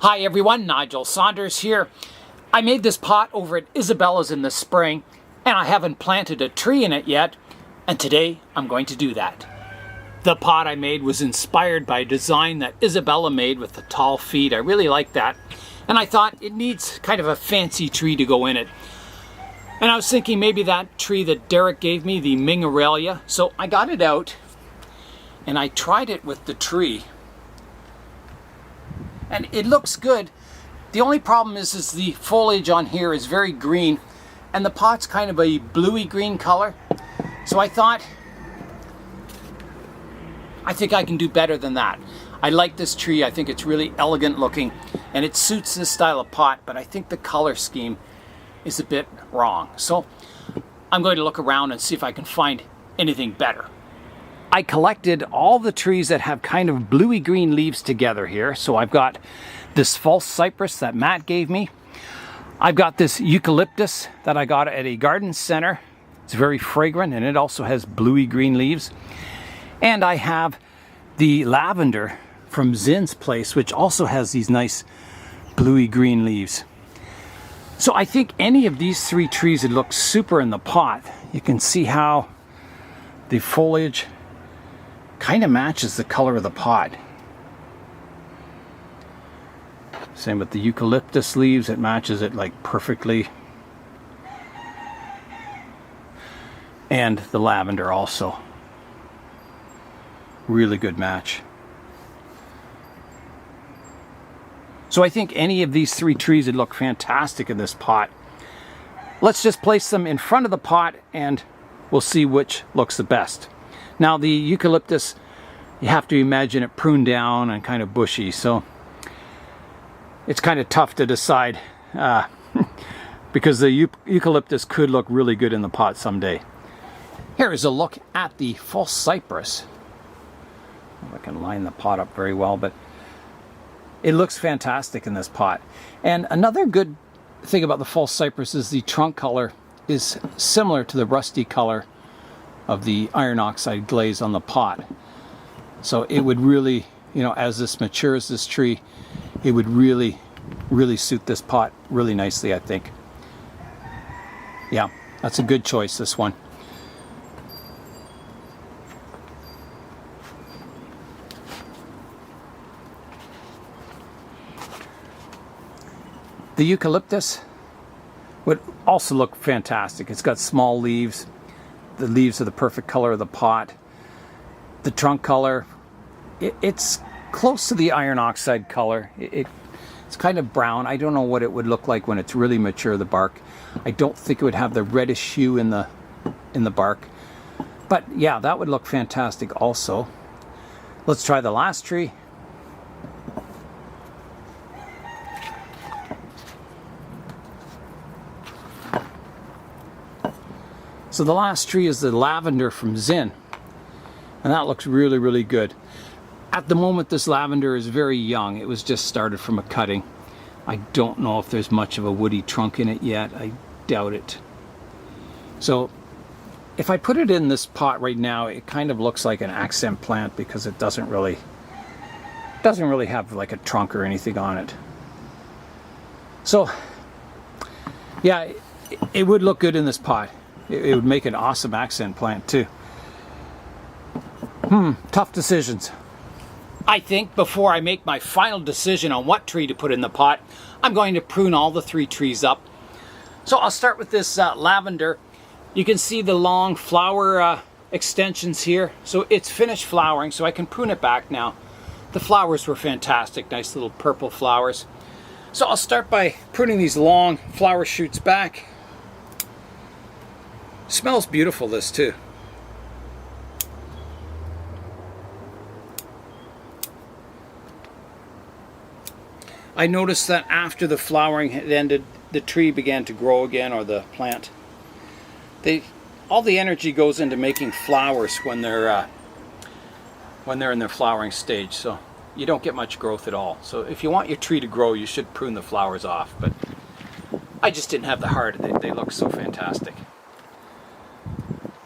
Hi everyone, Nigel Saunders here. I made this pot over at Izabela's in the spring, and I haven't planted a tree in it yet, and today I'm going to do that. The pot I made was inspired by a design that Izabela made with the tall feet. I really like that, and I thought it needs kind of a fancy tree to go in it. And I was thinking maybe that tree that Derek gave me, the Ming Aurelia, so I got it out, and I tried it with the tree. And it looks good. The only problem is the foliage on here is very green, and the pot's kind of a bluey green color. So I think I can do better than that. I like this tree. I think it's really elegant looking, and it suits this style of pot, but I think the color scheme is a bit wrong. So I'm going to look around and see if I can find anything better. I collected all the trees that have kind of bluey green leaves together here. So I've got this false cypress that Matt gave me. I've got this eucalyptus that I got at a garden center. It's very fragrant and it also has bluey green leaves. And I have the lavender from Zin's place, which also has these nice bluey green leaves. So I think any of these three trees would look super in the pot. You can see how the foliage kind of matches the color of the pot. Same with the eucalyptus leaves, it matches it like perfectly. And the lavender also. Really good match. So I think any of these three trees would look fantastic in this pot. Let's just place them in front of the pot and we'll see which looks the best. Now the eucalyptus, you have to imagine it pruned down and kind of bushy, so it's kind of tough to decide because the eucalyptus could look really good in the pot someday. Here is a look at the false cypress. I can line the pot up very well, but it looks fantastic in this pot. And another good thing about the false cypress is the trunk color is similar to the rusty color of the iron oxide glaze on the pot. So it would really, as this matures, this tree, it would really suit this pot really nicely, I think. Yeah, that's a good choice, this one. The eucalyptus would also look fantastic. It's got small leaves. The leaves are the perfect color of the pot. The trunk color, it's close to the iron oxide color. It's kind of brown. I don't know what it would look like when it's really mature, the bark. I don't think it would have the reddish hue in the bark. But yeah, that would look fantastic also. Let's try the last tree. So the last tree is the lavender from Zin, and that looks really good. At the moment this lavender is very young. It was just started from a cutting. I don't know if there's much of a woody trunk in it yet. I doubt it. So if I put it in this pot right now, it kind of looks like an accent plant because it doesn't really have like a trunk or anything on it. So yeah, it would look good in this pot. It would make an awesome accent plant too. Tough decisions. I think before I make my final decision on what tree to put in the pot, I'm going to prune all the three trees up. So I'll start with this lavender. You can see the long flower extensions here. So it's finished flowering, so I can prune it back now. The flowers were fantastic, nice little purple flowers. So I'll start by pruning these long flower shoots back. Smells beautiful, this too. I noticed that after the flowering had ended, the tree began to grow again, or the plant. All the energy goes into making flowers when they're in their flowering stage, so you don't get much growth at all. So if you want your tree to grow, you should prune the flowers off, but I just didn't have the heart. They look so fantastic.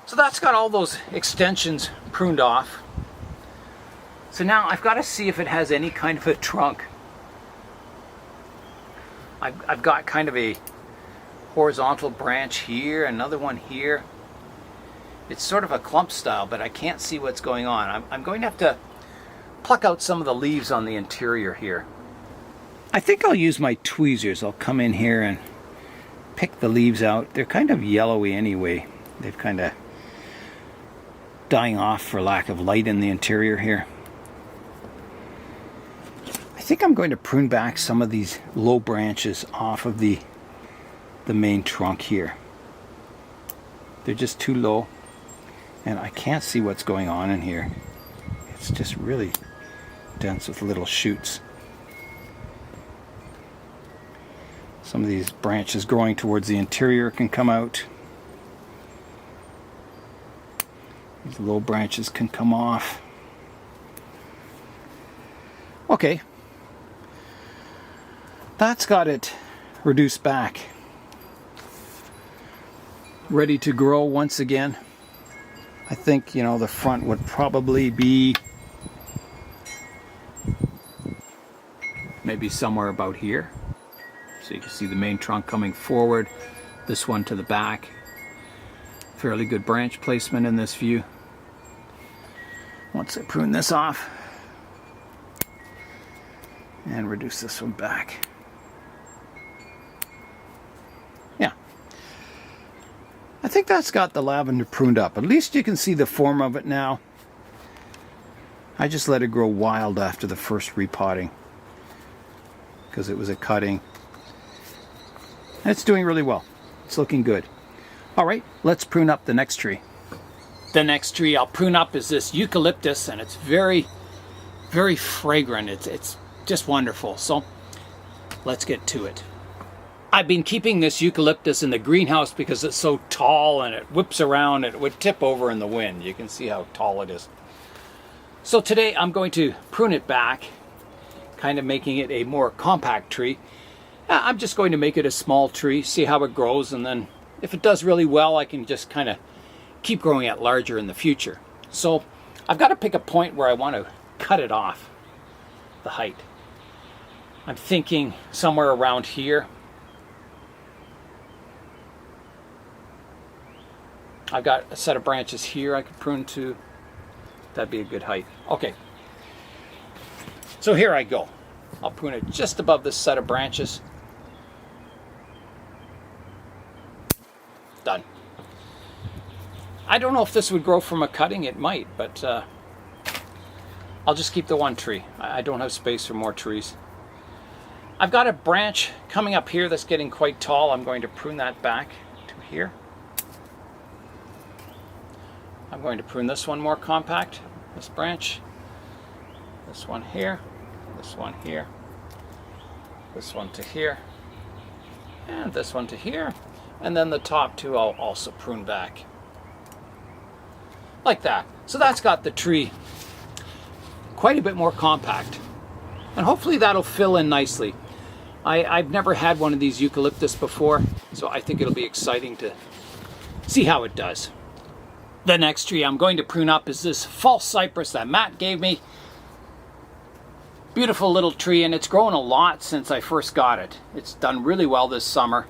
So that's got all those extensions pruned off. So now I've got to see if it has any kind of a trunk. I've got kind of a horizontal branch here, another one here. It's sort of a clump style, but I can't see what's going on. I'm going to have to pluck out some of the leaves on the interior here. I think I'll use my tweezers. I'll come in here and pick the leaves out. They're kind of yellowy anyway. They've kind of dying off for lack of light in the interior here. I think I'm going to prune back some of these low branches off of the main trunk here. They're just too low, and I can't see what's going on in here. It's just really dense with little shoots. Some of these branches growing towards the interior can come out. These low branches can come off. Okay. That's got it reduced back. Ready to grow once again. I think, you know, the front would probably be maybe somewhere about here. So you can see the main trunk coming forward, this one to the back. Fairly good branch placement in this view. Once I prune this off and reduce this one back. Yeah. I think that's got the lavender pruned up. At least you can see the form of it now. I just let it grow wild after the first repotting because it was a cutting. And it's doing really well. It's looking good. All right, let's prune up the next tree. The next tree I'll prune up is this eucalyptus, and it's very, very fragrant. It's just wonderful. So let's get to it. I've been keeping this eucalyptus in the greenhouse because it's so tall and it whips around and it would tip over in the wind. You can see how tall it is. So today I'm going to prune it back, kind of making it a more compact tree. I'm just going to make it a small tree, see how it grows, and then if it does really well, I can just kind of keep growing it larger in the future. So I've got to pick a point where I want to cut it off, the height. I'm thinking somewhere around here. I've got a set of branches here I could prune to. That'd be a good height. Okay. So here I go. I'll prune it just above this set of branches. Done. I don't know if this would grow from a cutting. It might, but I'll just keep the one tree. I don't have space for more trees. I've got a branch coming up here that's getting quite tall. I'm going to prune that back to here. I'm going to prune this one more compact, this branch. This one here, this one here, this one to here, and this one to here. And then the top two I'll also prune back. Like that. So that's got the tree quite a bit more compact. And hopefully that'll fill in nicely. I've never had one of these eucalyptus before, so I think it'll be exciting to see how it does. The next tree I'm going to prune up is this false cypress that Matt gave me. Beautiful little tree, and it's grown a lot since I first got it. It's done really well this summer.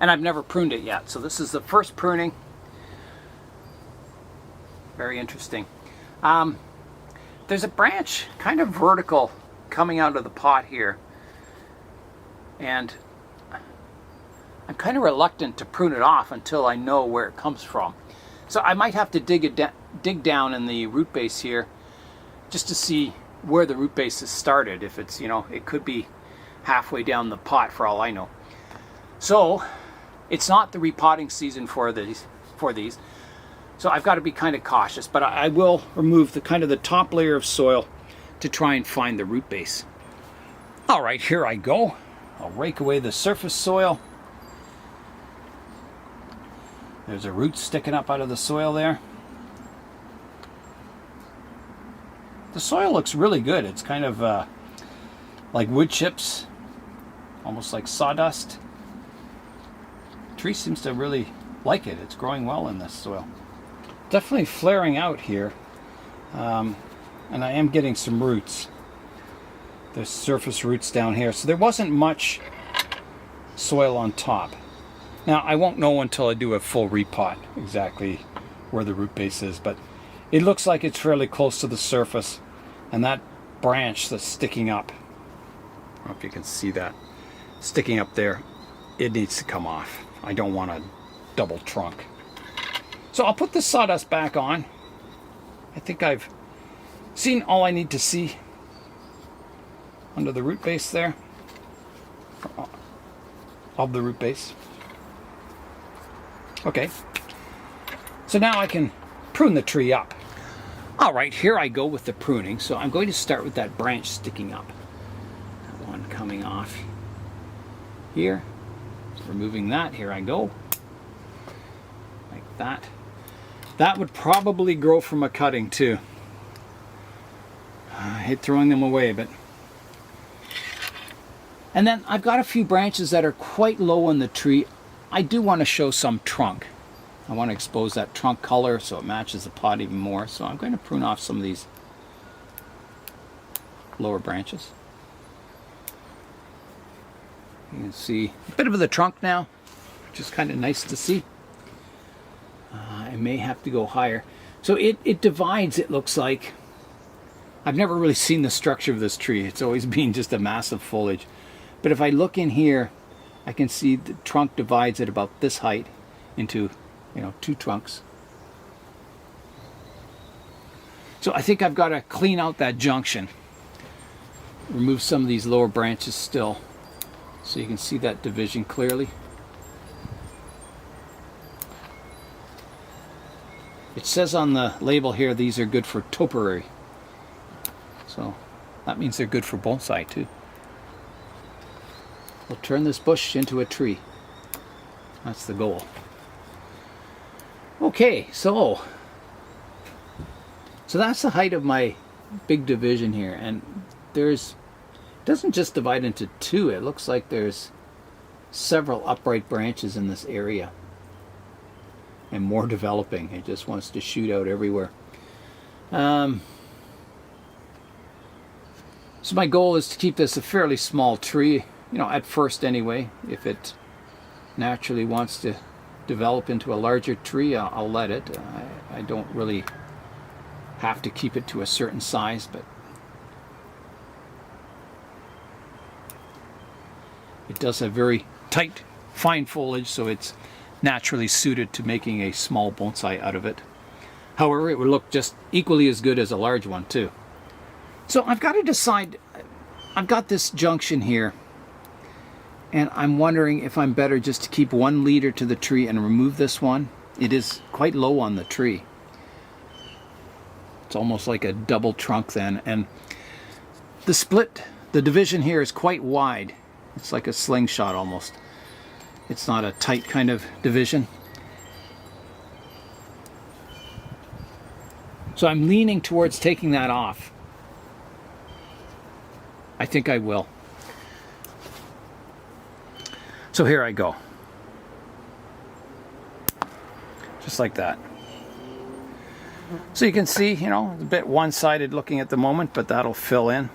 And I've never pruned it yet, so this is the first pruning. Very interesting. There's a branch kind of vertical coming out of the pot here, and I'm kind of reluctant to prune it off until I know where it comes from. So I might have to dig down in the root base here just to see where the root base is started. If it's, you know, it could be halfway down the pot for all I know. So it's not the repotting season for these. So I've got to be kind of cautious, but I will remove the kind of the top layer of soil to try and find the root base. All right, here I go. I'll rake away the surface soil. There's a root sticking up out of the soil there. The soil looks really good. It's kind of like wood chips, almost like sawdust. The tree seems to really like it. It's growing well in this soil. Definitely flaring out here, and I am getting some roots. There's surface roots down here. So there wasn't much soil on top. Now, I won't know until I do a full repot exactly where the root base is, but it looks like it's fairly close to the surface. And that branch that's sticking up, I don't know if you can see that, sticking up there, it needs to come off. I don't want a double trunk. So I'll put the sawdust back on. I think I've seen all I need to see under the root base there, of the root base. Okay, so now I can prune the tree up. All right, here I go with the pruning. So I'm going to start with that branch sticking up. That one coming off here. Removing that, here I go. Like that. That would probably grow from a cutting too. I hate throwing them away, but... And then I've got a few branches that are quite low on the tree. I do want to show some trunk. I want to expose that trunk color so it matches the pot even more. So I'm going to prune off some of these lower branches. You can see a bit of the trunk now, which is kind of nice to see. I may have to go higher. So it divides, it looks like. I've never really seen the structure of this tree. It's always been just a mass of foliage. But if I look in here, I can see the trunk divides at about this height into, you know, two trunks. So I think I've got to clean out that junction. Remove some of these lower branches still, so you can see that division clearly. It says on the label here these are good for topiary. So that means they're good for bonsai too. We'll turn this bush into a tree. That's the goal. Okay, so that's the height of my big division here, and it doesn't just divide into two. It looks like there's several upright branches in this area, and more developing. It just wants to shoot out everywhere. So my goal is to keep this a fairly small tree, you know, at first anyway. If it naturally wants to develop into a larger tree, I'll let it. I don't really have to keep it to a certain size, but it does have very tight, fine foliage, so it's naturally suited to making a small bonsai out of it. However, it would look just equally as good as a large one too. So I've got to decide. I've got this junction here, and I'm wondering if I'm better just to keep one leader to the tree and remove this one. It is quite low on the tree. It's almost like a double trunk then, and the split, the division here is quite wide. It's like a slingshot almost. It's not a tight kind of division. So I'm leaning towards taking that off. I think I will. So here I go. Just like that. So you can see, you know, it's a bit one-sided looking at the moment, but that'll fill in.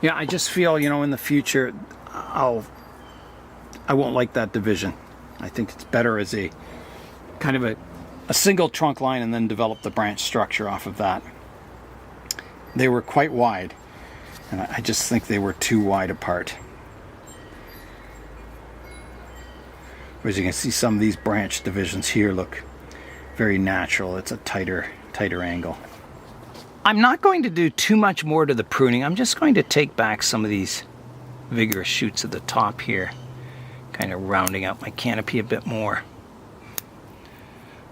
Yeah, I just feel, you know, in the future, I won't like that division. I think it's better as a kind of a single trunk line and then develop the branch structure off of that. They were quite wide, and I just think they were too wide apart. As you can see, some of these branch divisions here look very natural. It's a tighter angle. I'm not going to do too much more to the pruning. I'm just going to take back some of these vigorous shoots at the top here, kind of rounding out my canopy a bit more.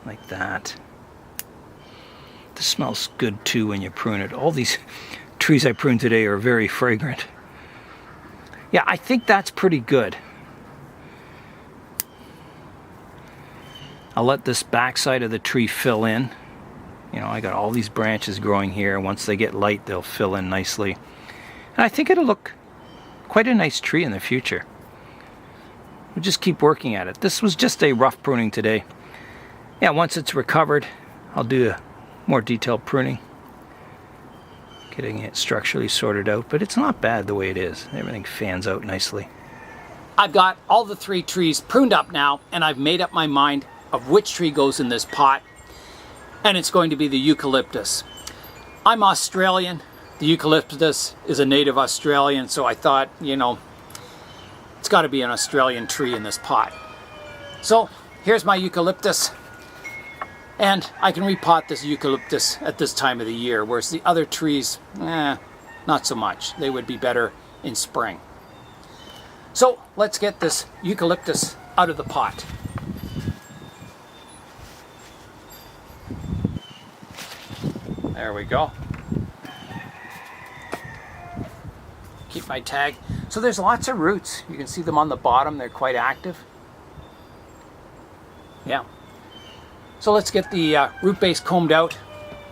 Like that. This smells good too when you prune it. All these trees I pruned today are very fragrant. Yeah, I think that's pretty good. I'll let this backside of the tree fill in. You know, I got all these branches growing here. Once they get light, they'll fill in nicely. And I think it'll look quite a nice tree in the future. We'll just keep working at it. This was just a rough pruning today. Yeah, once it's recovered, I'll do a more detailed pruning, getting it structurally sorted out, but it's not bad the way it is. Everything fans out nicely. I've got all the 3 trees pruned up now, and I've made up my mind of which tree goes in this pot, and it's going to be the eucalyptus. I'm Australian. The eucalyptus is a native Australian, so I thought, you know, it's got to be an Australian tree in this pot. So here's my eucalyptus, and I can repot this eucalyptus at this time of the year, whereas the other trees, not so much. They would be better in spring. So let's get this eucalyptus out of the pot. There we go. Keep my tag. So there's lots of roots. You can see them on the bottom. They're quite active. Yeah. So let's get the root base combed out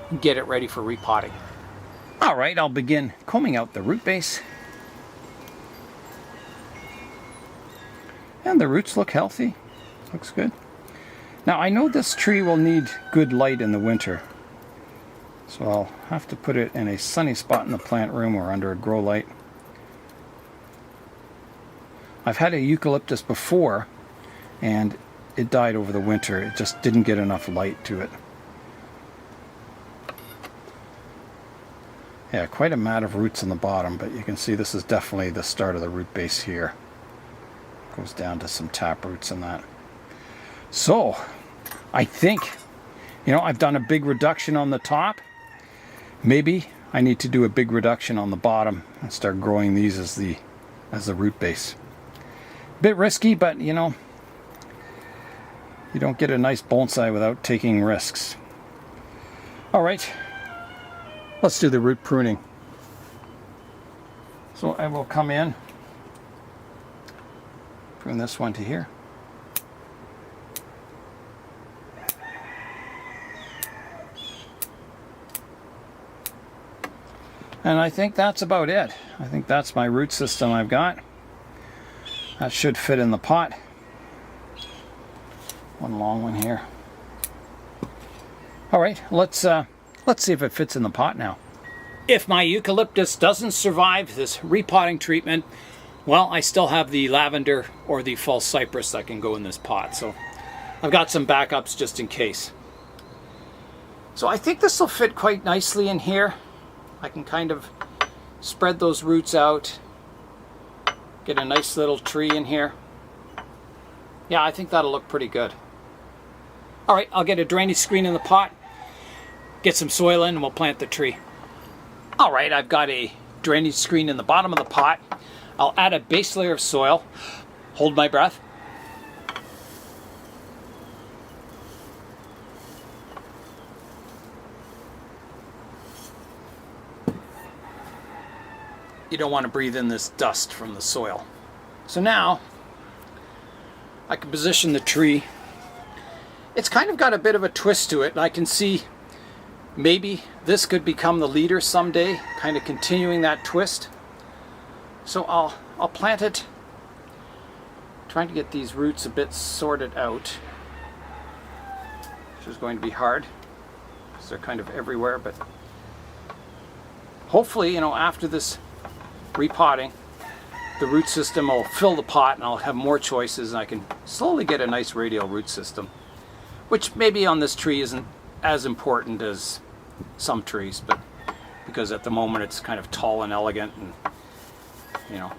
and get it ready for repotting. All right, I'll begin combing out the root base. And the roots look healthy. Looks good. Now I know this tree will need good light in the winter, so I'll have to put it in a sunny spot in the plant room or under a grow light. I've had a eucalyptus before and it died over the winter. It just didn't get enough light to it. Yeah, quite a mat of roots on the bottom, but you can see this is definitely the start of the root base here. Goes down to some tap roots and that. So I think, you know, I've done a big reduction on the top. Maybe I need to do a big reduction on the bottom and start growing these as the root base. Bit risky, but you know, you don't get a nice bonsai without taking risks. All right, let's do the root pruning. So I will come in, prune this one to here. And I think that's about it. I think that's my root system I've got. That should fit in the pot. One long one here. All right, let's see if it fits in the pot now. If my eucalyptus doesn't survive this repotting treatment, well, I still have the lavender or the false cypress that can go in this pot. So I've got some backups just in case. So I think this will fit quite nicely in here. I can kind of spread those roots out, get a nice little tree in here. Yeah, I think that'll look pretty good. All right, I'll get a drainage screen in the pot, get some soil in, and we'll plant the tree. All right, I've got a drainage screen in the bottom of the pot. I'll add a base layer of soil, hold my breath. You don't want to breathe in this dust from the soil. So now I can position the tree. It's kind of got a bit of a twist to it. I can see maybe this could become the leader someday, kind of continuing that twist. So I'll plant it, trying to get these roots a bit sorted out, which is going to be hard because they're kind of everywhere, but hopefully, you know, after this repotting, the root system will fill the pot and I'll have more choices and I can slowly get a nice radial root system, which maybe on this tree isn't as important as some trees, but because at the moment it's kind of tall and elegant, and you know,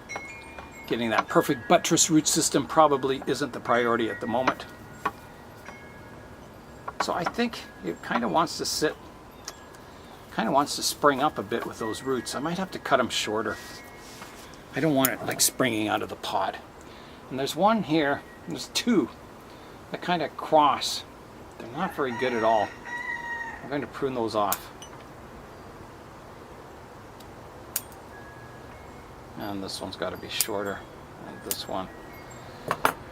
getting that perfect buttress root system probably isn't the priority at the moment. So I think it kind of wants to sit, kind of wants to spring up a bit with those roots. I might have to cut them shorter. I don't want it like springing out of the pot. And there's one here, there's two that kind of cross. They're not very good at all. I'm going to prune those off. And this one's got to be shorter. And this one. A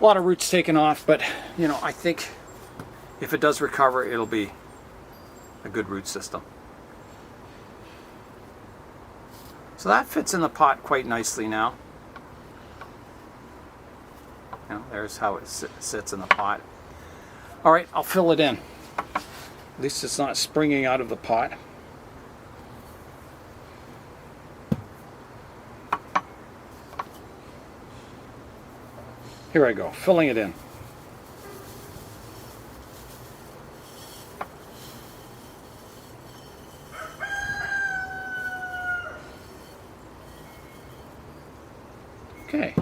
lot of roots taken off, but you know, I think if it does recover, it'll be a good root system. So that fits in the pot quite nicely now. You know, there's how it sits in the pot. All right, I'll fill it in. At least it's not springing out of the pot. Here I go, filling it in. Okay.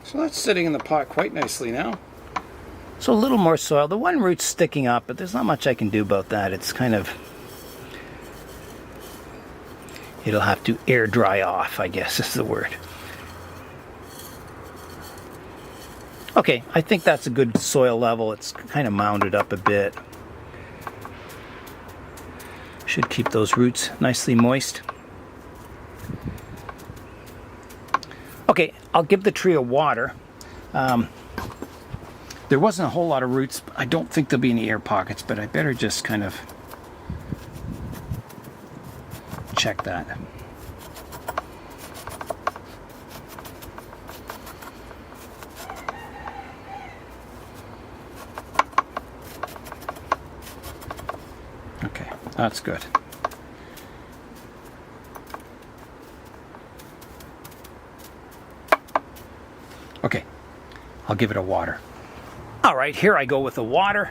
So that's sitting in the pot quite nicely now. So a little more soil. The one root's sticking up, but there's not much I can do about that. It's kind of... it'll have to air dry off, I guess is the word. Okay, I think that's a good soil level. It's kind of mounded up a bit. Should keep those roots nicely moist. Okay, I'll give the tree a water. There wasn't a whole lot of roots. I don't think there'll be any air pockets, but I better just kind of check that. Okay, that's good. Okay, I'll give it a water. All right, here I go with the water.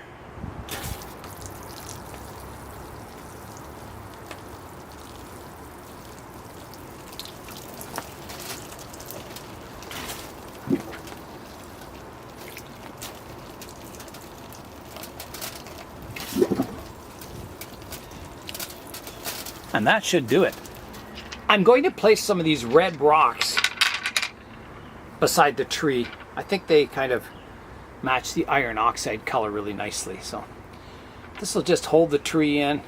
And that should do it. I'm going to place some of these red rocks beside the tree. I think they kind of match the iron oxide color really nicely. So this will just hold the tree in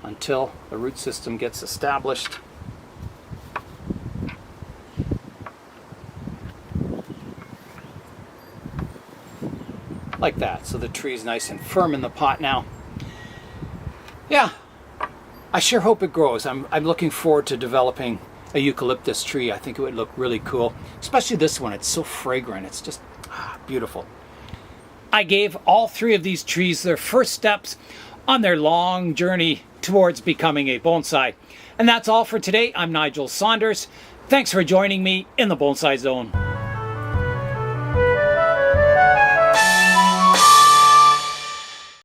until the root system gets established. Like that. So the tree is nice and firm in the pot now. Yeah, I sure hope it grows. I'm looking forward to developing a eucalyptus tree. I think it would look really cool, especially this one. It's so fragrant. It's just beautiful. I gave all three of these trees their first steps on their long journey towards becoming a bonsai. And that's all for today. I'm Nigel Saunders. Thanks for joining me in the Bonsai Zone.